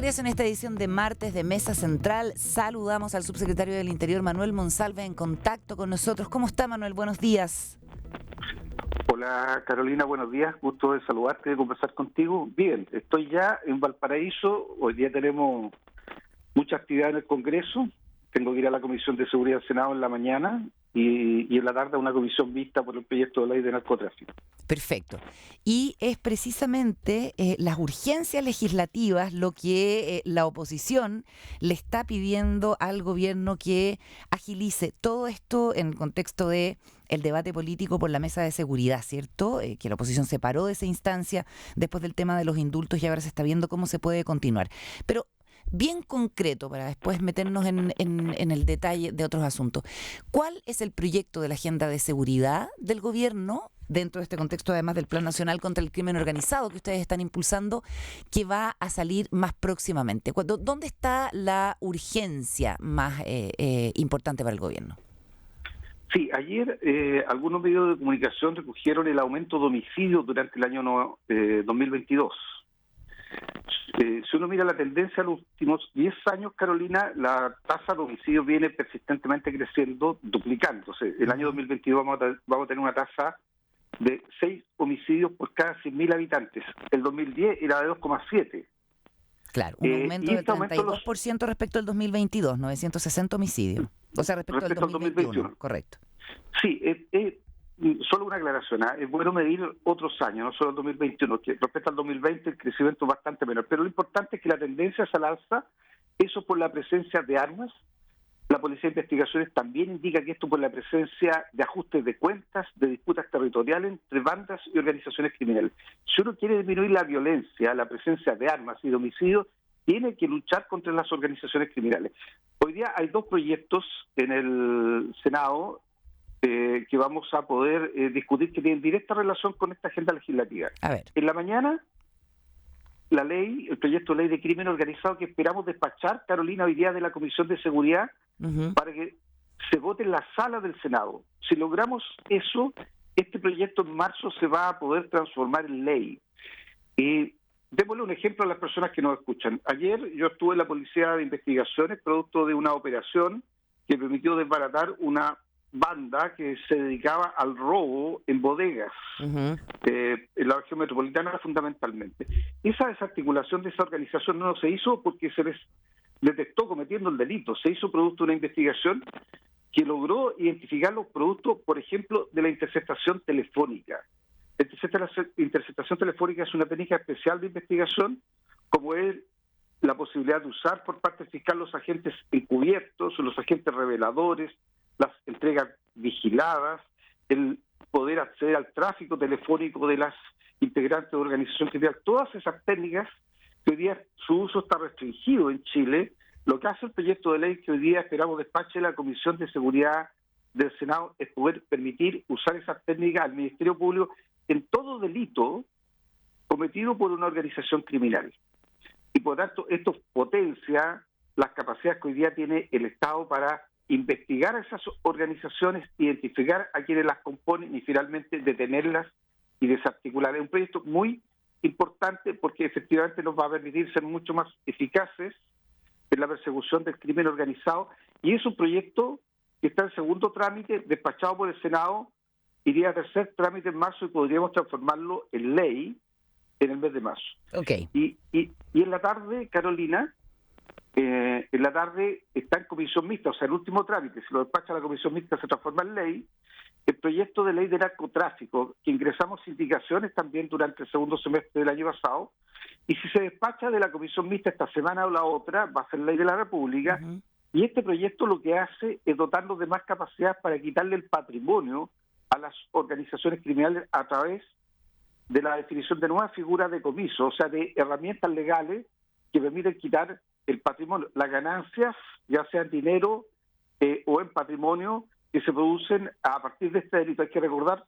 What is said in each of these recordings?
regreso en esta edición de martes de Mesa Central. Saludamos al subsecretario del Interior, Manuel Monsalve, en contacto con nosotros. ¿Cómo está, Manuel? Buenos días. Hola Carolina, buenos días, gusto de saludarte y de conversar contigo. Bien, estoy ya en Valparaíso, hoy día tenemos mucha actividad en el Congreso, tengo que ir a la Comisión de Seguridad del Senado en la mañana y en la tarde a una comisión vista por el proyecto de ley de narcotráfico. Perfecto. Y es precisamente las urgencias legislativas lo que la oposición le está pidiendo al gobierno que agilice todo esto en el contexto de el debate político por la mesa de seguridad, ¿cierto? Que la oposición se paró de esa instancia después del tema de los indultos y ahora se está viendo cómo se puede continuar. Pero bien concreto, para después meternos en el detalle de otros asuntos. ¿Cuál es el proyecto de la agenda de seguridad del gobierno, dentro de este contexto además del Plan Nacional contra el Crimen Organizado que ustedes están impulsando, que va a salir más próximamente? ¿Dónde está la urgencia más importante para el gobierno? Sí, ayer algunos medios de comunicación recogieron el aumento de homicidios durante el año 2022. Si uno mira la tendencia en los últimos 10 años, Carolina, la tasa de homicidios viene persistentemente creciendo, duplicándose. El año 2022 vamos a tener una tasa de 6 homicidios por cada 100.000 habitantes. El 2010 era de 2,7. Claro, un aumento del 32% respecto al 2022, 960 homicidios. O sea, respecto al 2021, correcto. Sí, solo una aclaración, es bueno medir otros años, no solo el 2021, que respecto al 2020 el crecimiento es bastante menor, pero lo importante es que la tendencia es al alza, eso por la presencia de armas. La Policía de Investigaciones también indica que esto por la presencia de ajustes de cuentas, de disputas territoriales entre bandas y organizaciones criminales. Si uno quiere disminuir la violencia, la presencia de armas y de homicidios, tiene que luchar contra las organizaciones criminales. Hoy día hay 2 proyectos en el Senado que vamos a poder discutir que tienen directa relación con esta agenda legislativa. A ver. En la mañana, el proyecto de ley de crimen organizado que esperamos despachar, Carolina, hoy día de la Comisión de Seguridad, para que se vote en la sala del Senado. Si logramos eso, este proyecto en marzo se va a poder transformar en ley. Démosle un ejemplo a las personas que nos escuchan. Ayer yo estuve en la Policía de Investigaciones, producto de una operación que permitió desbaratar una banda que se dedicaba al robo en bodegas, en la región metropolitana fundamentalmente. Esa desarticulación de esa organización no se hizo porque se les detectó cometiendo el delito, se hizo producto de una investigación que logró identificar los productos, por ejemplo, de la interceptación telefónica. La interceptación telefónica es una técnica especial de investigación, como es la posibilidad de usar por parte del fiscal los agentes encubiertos, los agentes reveladores, las entregas vigiladas, el poder acceder al tráfico telefónico de las integrantes de organización criminal. Todas esas técnicas que hoy día su uso está restringido en Chile. Lo que hace el proyecto de ley que hoy día esperamos despache la Comisión de Seguridad del Senado es poder permitir usar esas técnicas al Ministerio Público en todo delito cometido por una organización criminal. Y por tanto, esto potencia las capacidades que hoy día tiene el Estado para investigar a esas organizaciones, identificar a quienes las componen y finalmente detenerlas y desarticular. Es un proyecto muy importante porque efectivamente nos va a permitir ser mucho más eficaces en la persecución del crimen organizado, y es un proyecto que está en segundo trámite, despachado por el Senado, iría a tercer trámite en marzo y podríamos transformarlo en ley en el mes de marzo. Okay. Y en la tarde, Carolina, en la tarde está en comisión mixta, o sea, el último trámite, si lo despacha la comisión mixta se transforma en ley, el proyecto de ley de narcotráfico, que ingresamos indicaciones también durante el segundo semestre del año pasado, y si se despacha de la comisión mixta esta semana o la otra, va a ser ley de la República, y este proyecto lo que hace es dotarnos de más capacidad para quitarle el patrimonio a las organizaciones criminales a través de la definición de nuevas figuras de comiso, o sea, de herramientas legales que permiten quitar el patrimonio, las ganancias, ya sea en dinero o en patrimonio, que se producen a partir de este delito. Hay que recordar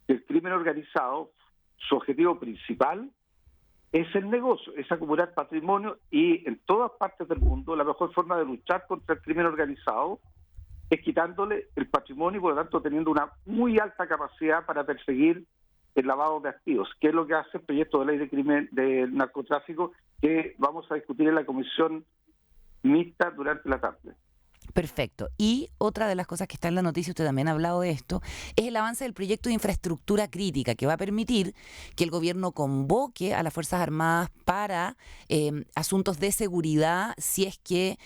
que el crimen organizado, su objetivo principal es el negocio, es acumular patrimonio, y en todas partes del mundo la mejor forma de luchar contra el crimen organizado es quitándole el patrimonio y por lo tanto teniendo una muy alta capacidad para perseguir el lavado de activos, que es lo que hace el proyecto de ley de crimen de narcotráfico que vamos a discutir en la comisión mixta durante la tarde. Perfecto. Y otra de las cosas que está en la noticia, usted también ha hablado de esto, es el avance del proyecto de infraestructura crítica que va a permitir que el gobierno convoque a las Fuerzas Armadas para asuntos de seguridad si es que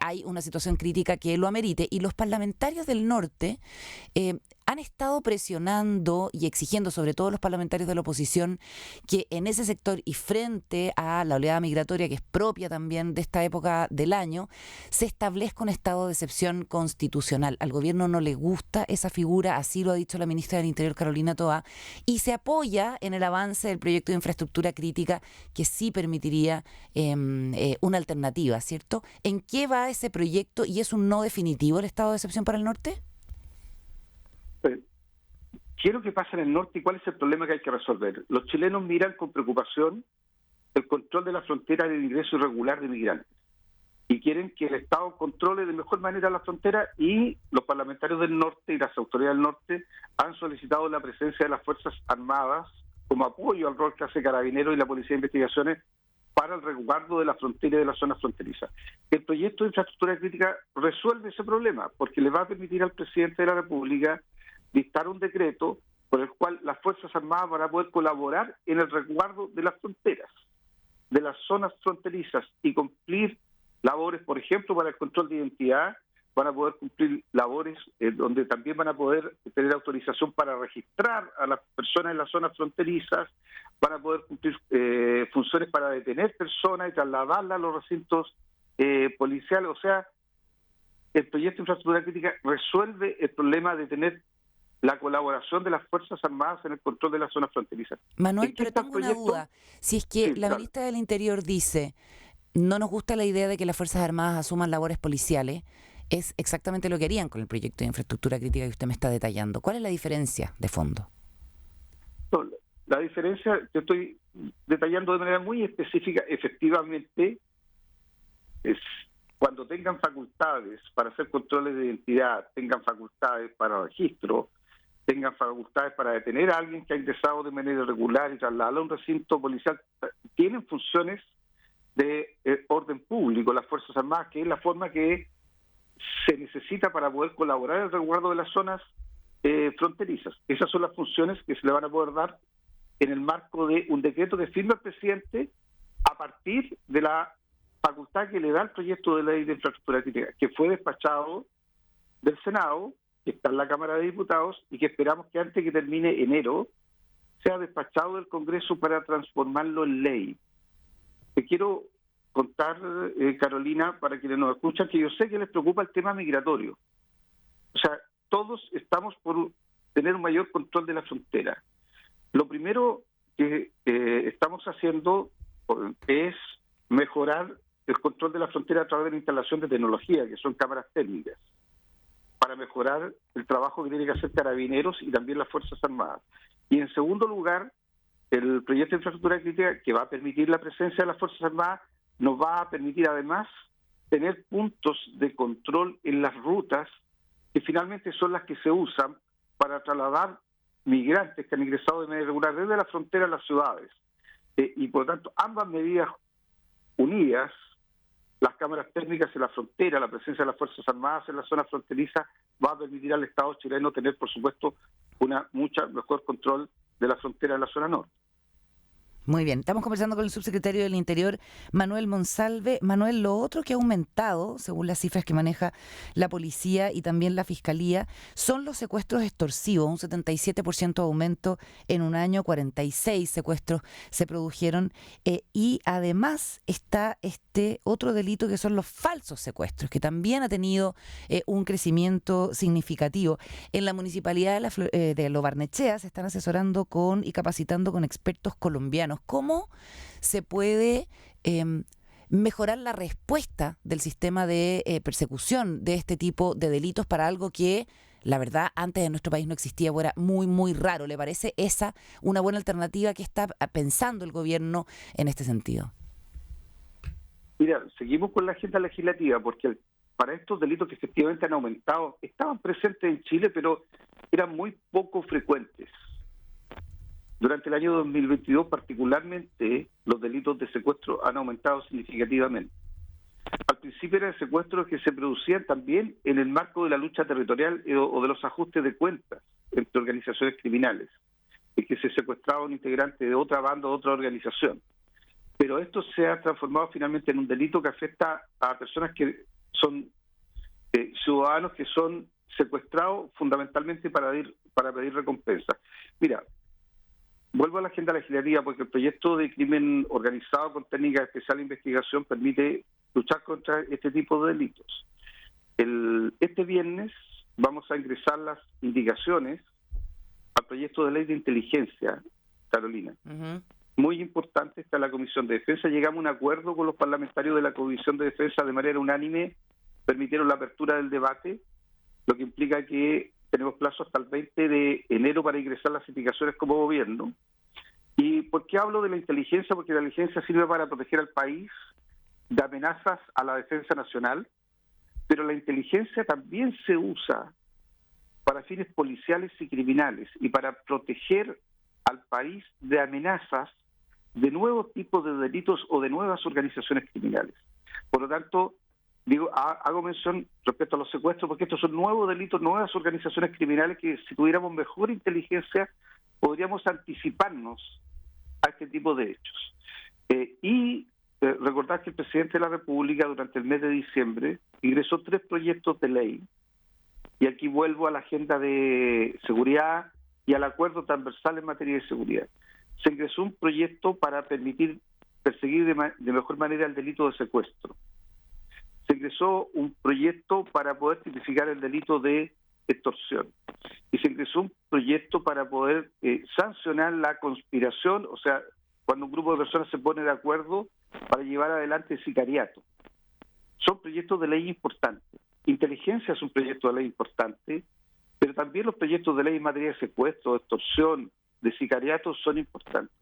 hay una situación crítica que lo amerite. Y los parlamentarios del norte han estado presionando y exigiendo, sobre todo los parlamentarios de la oposición, que en ese sector y frente a la oleada migratoria que es propia también de esta época del año, se establezca un estado de excepción constitucional. Al gobierno no le gusta esa figura, así lo ha dicho la ministra del Interior, Carolina Toá, y se apoya en el avance del proyecto de infraestructura crítica que sí permitiría una alternativa, ¿cierto? ¿En qué va ese proyecto y es un no definitivo el estado de excepción para el norte? ¿Qué es lo que pasa en el norte y cuál es el problema que hay que resolver? Los chilenos miran con preocupación el control de la frontera del ingreso irregular de migrantes y quieren que el Estado controle de mejor manera la frontera, y los parlamentarios del norte y las autoridades del norte han solicitado la presencia de las Fuerzas Armadas como apoyo al rol que hace Carabineros y la Policía de Investigaciones para el resguardo de la frontera y de las zonas fronterizas. El proyecto de infraestructura crítica resuelve ese problema porque le va a permitir al presidente de la República dictar un decreto por el cual las Fuerzas Armadas van a poder colaborar en el resguardo de las fronteras, de las zonas fronterizas, y cumplir labores, por ejemplo, para el control de identidad. Van a poder cumplir labores donde también van a poder tener autorización para registrar a las personas en las zonas fronterizas, van a poder cumplir funciones para detener personas y trasladarlas a los recintos policiales. O sea, el proyecto de infraestructura crítica resuelve el problema de tener la colaboración de las Fuerzas Armadas en el control de las zonas fronterizas. Manuel, pero tengo una duda. Si es que la ministra del Interior dice, no nos gusta la idea de que las Fuerzas Armadas asuman labores policiales, es exactamente lo que harían con el proyecto de infraestructura crítica que usted me está detallando. ¿Cuál es la diferencia de fondo? No, la diferencia que estoy detallando de manera muy específica, efectivamente, es cuando tengan facultades para hacer controles de identidad, tengan facultades para registro, tengan facultades para detener a alguien que ha ingresado de manera irregular y trasladarlo a un recinto policial, tienen funciones de orden público, las Fuerzas Armadas, que es la forma que se necesita para poder colaborar en el resguardo de las zonas fronterizas. Esas son las funciones que se le van a poder dar en el marco de un decreto que firma el presidente a partir de la facultad que le da el proyecto de ley de infraestructura crítica, que fue despachado del Senado, que está en la Cámara de Diputados y que esperamos que antes que termine enero sea despachado del Congreso para transformarlo en ley. Te quiero contar, Carolina, para quienes nos escuchan, que yo sé que les preocupa el tema migratorio. O sea, todos estamos por tener un mayor control de la frontera. Lo primero que estamos haciendo es mejorar el control de la frontera a través de la instalación de tecnología, que son cámaras térmicas, para mejorar el trabajo que tiene que hacer Carabineros y también las Fuerzas Armadas. Y en segundo lugar, el proyecto de infraestructura crítica, que va a permitir la presencia de las Fuerzas Armadas, nos va a permitir además tener puntos de control en las rutas que finalmente son las que se usan para trasladar migrantes que han ingresado de manera irregular desde la frontera a las ciudades. Y por lo tanto, ambas medidas unidas, las cámaras térmicas en la frontera, la presencia de las Fuerzas Armadas en la zona fronteriza, va a permitir al Estado chileno tener, por supuesto, mucho mejor control de la frontera en la zona norte. Muy bien, estamos conversando con el subsecretario del Interior, Manuel Monsalve. Manuel, lo otro que ha aumentado, según las cifras que maneja la policía y también la fiscalía, son los secuestros extorsivos, un 77% aumento en un año, 46 secuestros se produjeron, y además está este otro delito que son los falsos secuestros, que también ha tenido un crecimiento significativo. En la municipalidad de Lo Barnechea se están asesorando y capacitando con expertos colombianos. ¿Cómo se puede mejorar la respuesta del sistema de persecución de este tipo de delitos para algo que, la verdad, antes en nuestro país no existía o era muy, muy raro? ¿Le parece esa una buena alternativa que está pensando el gobierno en este sentido? Mira, seguimos con la agenda legislativa porque para estos delitos que efectivamente han aumentado, estaban presentes en Chile, pero eran muy poco frecuentes. Durante el año 2022, particularmente, los delitos de secuestro han aumentado significativamente. Al principio eran secuestros que se producían también en el marco de la lucha territorial o de los ajustes de cuentas entre organizaciones criminales, en que se secuestraba un integrante de otra banda o otra organización. Pero esto se ha transformado finalmente en un delito que afecta a personas que son ciudadanos que son secuestrados fundamentalmente para pedir recompensa. Mira, vuelvo a la agenda legislativa porque el proyecto de crimen organizado con técnicas de especial investigación permite luchar contra este tipo de delitos. Este viernes vamos a ingresar las indicaciones al proyecto de ley de inteligencia, Carolina. Uh-huh. Muy importante, está la Comisión de Defensa. Llegamos a un acuerdo con los parlamentarios de la Comisión de Defensa de manera unánime, permitieron la apertura del debate, lo que implica que tenemos plazo hasta el 20 de enero para ingresar las indicaciones como gobierno. ¿Y por qué hablo de la inteligencia? Porque la inteligencia sirve para proteger al país de amenazas a la defensa nacional, pero la inteligencia también se usa para fines policiales y criminales y para proteger al país de amenazas de nuevos tipos de delitos o de nuevas organizaciones criminales. Por lo tanto, hago mención respecto a los secuestros porque estos son nuevos delitos, nuevas organizaciones criminales que si tuviéramos mejor inteligencia podríamos anticiparnos a este tipo de hechos. Recordar que el presidente de la República durante el mes de diciembre ingresó 3 proyectos de ley, y aquí vuelvo a la agenda de seguridad y al acuerdo transversal en materia de seguridad. Se ingresó un proyecto para permitir perseguir de mejor manera el delito de secuestro. Se ingresó un proyecto para poder tipificar el delito de extorsión. Y se ingresó un proyecto para poder sancionar la conspiración, o sea, cuando un grupo de personas se pone de acuerdo para llevar adelante el sicariato. Son proyectos de ley importantes. Inteligencia es un proyecto de ley importante, pero también los proyectos de ley en materia de secuestro, de extorsión, de sicariato son importantes.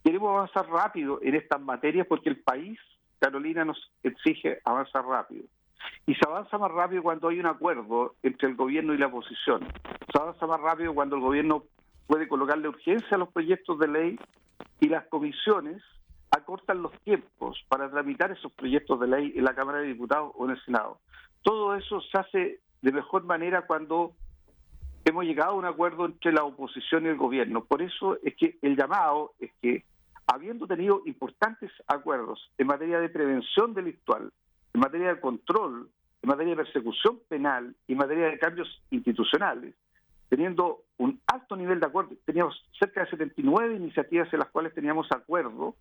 Queremos avanzar rápido en estas materias porque el país, Carolina, nos exige avanzar rápido. Y se avanza más rápido cuando hay un acuerdo entre el gobierno y la oposición. Se avanza más rápido cuando el gobierno puede colocarle urgencia a los proyectos de ley y las comisiones acortan los tiempos para tramitar esos proyectos de ley en la Cámara de Diputados o en el Senado. Todo eso se hace de mejor manera cuando hemos llegado a un acuerdo entre la oposición y el gobierno. Por eso es que el llamado es que, habiendo tenido importantes acuerdos en materia de prevención delictual, en materia de control, en materia de persecución penal y en materia de cambios institucionales, teniendo un alto nivel de acuerdo, teníamos cerca de 79 iniciativas en las cuales teníamos acuerdo.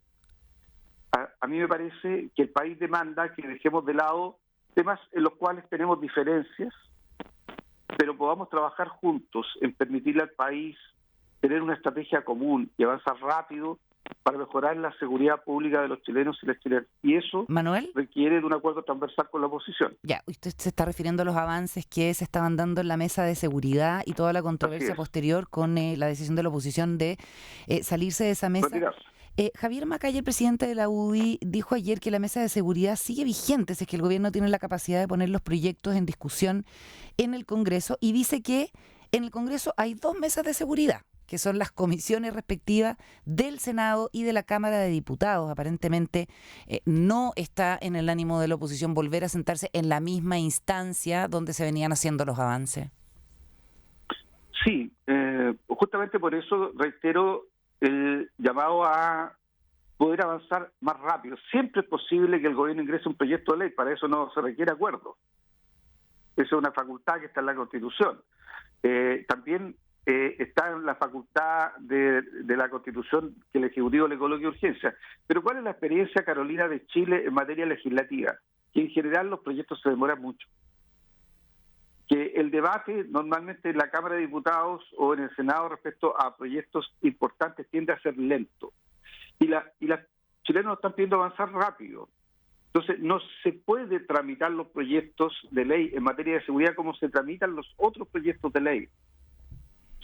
A mí me parece que el país demanda que dejemos de lado temas en los cuales tenemos diferencias, pero podamos trabajar juntos en permitirle al país tener una estrategia común y avanzar rápido para mejorar la seguridad pública de los chilenos y las chilenas. Y eso, Manuel, requiere de un acuerdo transversal con la oposición. Ya, usted se está refiriendo a los avances que se estaban dando en la mesa de seguridad y toda la controversia posterior con la decisión de la oposición de salirse de esa mesa. Retirarse. Javier Macaya, el presidente de la UDI, dijo ayer que la mesa de seguridad sigue vigente si es que el gobierno tiene la capacidad de poner los proyectos en discusión en el Congreso, y dice que en el Congreso hay 2 mesas de seguridad, que son las comisiones respectivas del Senado y de la Cámara de Diputados. Aparentemente no está en el ánimo de la oposición volver a sentarse en la misma instancia donde se venían haciendo los avances. Sí, justamente por eso reitero el llamado a poder avanzar más rápido. Siempre es posible que el gobierno ingrese un proyecto de ley, para eso no se requiere acuerdo. Esa es una facultad que está en la Constitución. También está en la facultad de la Constitución que el Ejecutivo le coloque urgencia. Pero ¿cuál es la experiencia, Carolina, de Chile en materia legislativa? Que en general los proyectos se demoran mucho. Que el debate normalmente en la Cámara de Diputados o en el Senado respecto a proyectos importantes tiende a ser lento. Y los chilenos están pidiendo avanzar rápido. Entonces, no se puede tramitar los proyectos de ley en materia de seguridad como se tramitan los otros proyectos de ley.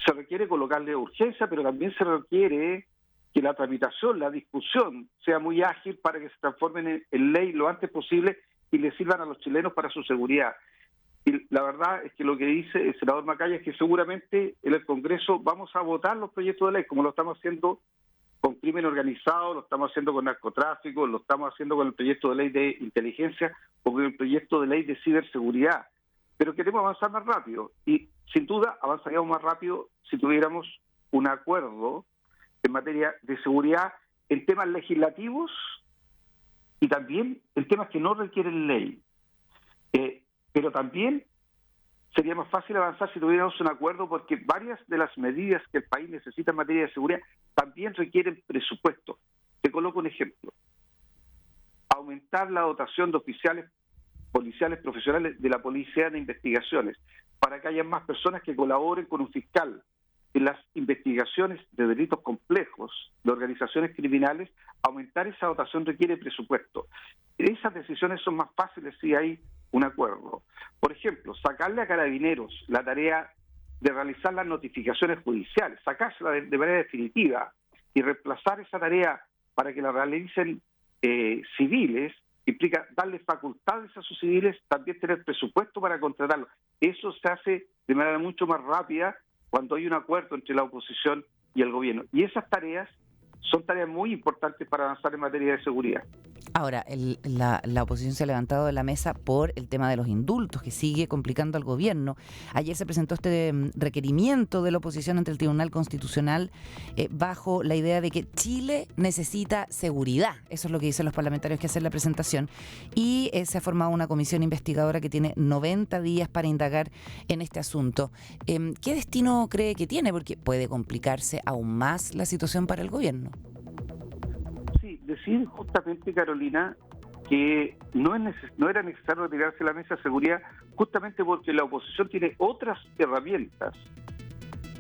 Se requiere colocarle urgencia, pero también se requiere que la tramitación, la discusión, sea muy ágil para que se transformen en ley lo antes posible y le sirvan a los chilenos para su seguridad. Y la verdad es que lo que dice el senador Macaya es que seguramente en el Congreso vamos a votar los proyectos de ley, como lo estamos haciendo con crimen organizado, lo estamos haciendo con narcotráfico, lo estamos haciendo con el proyecto de ley de inteligencia o con el proyecto de ley de ciberseguridad. Pero queremos avanzar más rápido y sin duda avanzaríamos más rápido si tuviéramos un acuerdo en materia de seguridad en temas legislativos y también en temas que no requieren ley. Pero también sería más fácil avanzar si tuviéramos un acuerdo, porque varias de las medidas que el país necesita en materia de seguridad también requieren presupuesto. Te coloco un ejemplo. Aumentar la dotación de oficiales policiales profesionales de la Policía de Investigaciones, para que haya más personas que colaboren con un fiscal en las investigaciones de delitos complejos de organizaciones criminales. Aumentar esa dotación requiere presupuesto. Esas decisiones son más fáciles si hay un acuerdo. Por ejemplo, sacarle a Carabineros la tarea de realizar las notificaciones judiciales, sacársela de manera definitiva y reemplazar esa tarea para que la realicen civiles, implica darle facultades a sus civiles, también tener presupuesto para contratarlos. Eso se hace de manera mucho más rápida cuando hay un acuerdo entre la oposición y el gobierno. Y esas tareas son tareas muy importantes para avanzar en materia de seguridad. Ahora, la oposición se ha levantado de la mesa por el tema de los indultos, que sigue complicando al gobierno. Ayer se presentó este requerimiento de la oposición ante el Tribunal Constitucional bajo la idea de que Chile necesita seguridad. Eso es lo que dicen los parlamentarios que hacen la presentación. Y se ha formado una comisión investigadora que tiene 90 días para indagar en este asunto. ¿Qué destino cree que tiene? Porque puede complicarse aún más la situación para el gobierno. Decir justamente, Carolina, que no era necesario retirarse de la mesa de seguridad, justamente porque la oposición tiene otras herramientas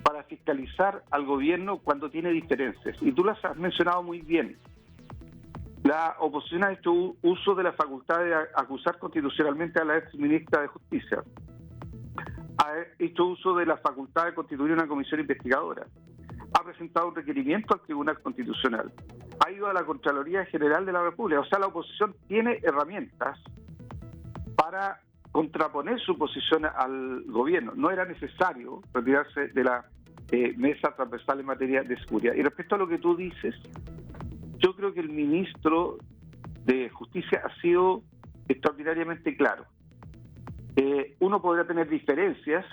para fiscalizar al gobierno cuando tiene diferencias. Y tú las has mencionado muy bien. La oposición ha hecho uso de la facultad de acusar constitucionalmente a la ex ministra de Justicia. Ha hecho uso de la facultad de constituir una comisión investigadora. Ha presentado un requerimiento al Tribunal Constitucional. Ha ido a la Contraloría General de la República. O sea, la oposición tiene herramientas para contraponer su posición al gobierno. No era necesario retirarse de la mesa transversal en materia de seguridad. Y respecto a lo que tú dices, yo creo que el ministro de Justicia ha sido extraordinariamente claro. Uno podría tener diferencias,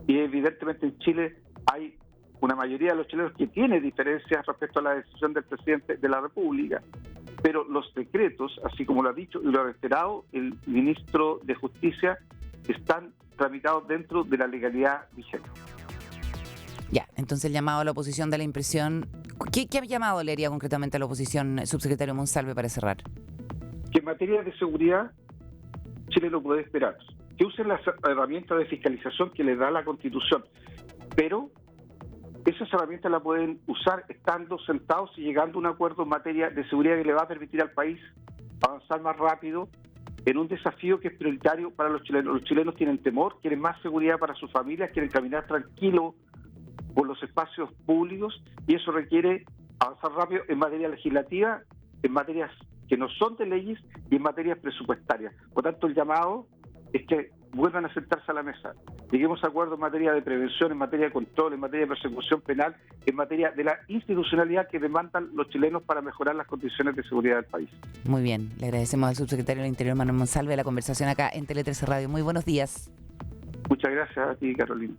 y evidentemente en Chile hay una mayoría de los chilenos que tiene diferencias respecto a la decisión del presidente de la República, pero los decretos, así como lo ha dicho y lo ha reiterado el ministro de Justicia, están tramitados dentro de la legalidad vigente. Ya, entonces el llamado a la oposición da la impresión... ¿Qué llamado le haría concretamente a la oposición, subsecretario Monsalve, para cerrar? Que en materia de seguridad Chile no puede esperar. Que usen las herramientas de fiscalización que les da la Constitución, pero esas herramientas las pueden usar estando sentados y llegando a un acuerdo en materia de seguridad que le va a permitir al país avanzar más rápido en un desafío que es prioritario para los chilenos. Los chilenos tienen temor, quieren más seguridad para sus familias, quieren caminar tranquilos por los espacios públicos, y eso requiere avanzar rápido en materia legislativa, en materias que no son de leyes y en materias presupuestarias. Por tanto, el llamado es que vuelvan a sentarse a la mesa. Lleguemos a acuerdos en materia de prevención, en materia de control, en materia de persecución penal, en materia de la institucionalidad que demandan los chilenos para mejorar las condiciones de seguridad del país. Muy bien, le agradecemos al subsecretario del Interior, Manuel Monsalve, la conversación acá en Tele 13 Radio. Muy buenos días. Muchas gracias a ti, Carolina.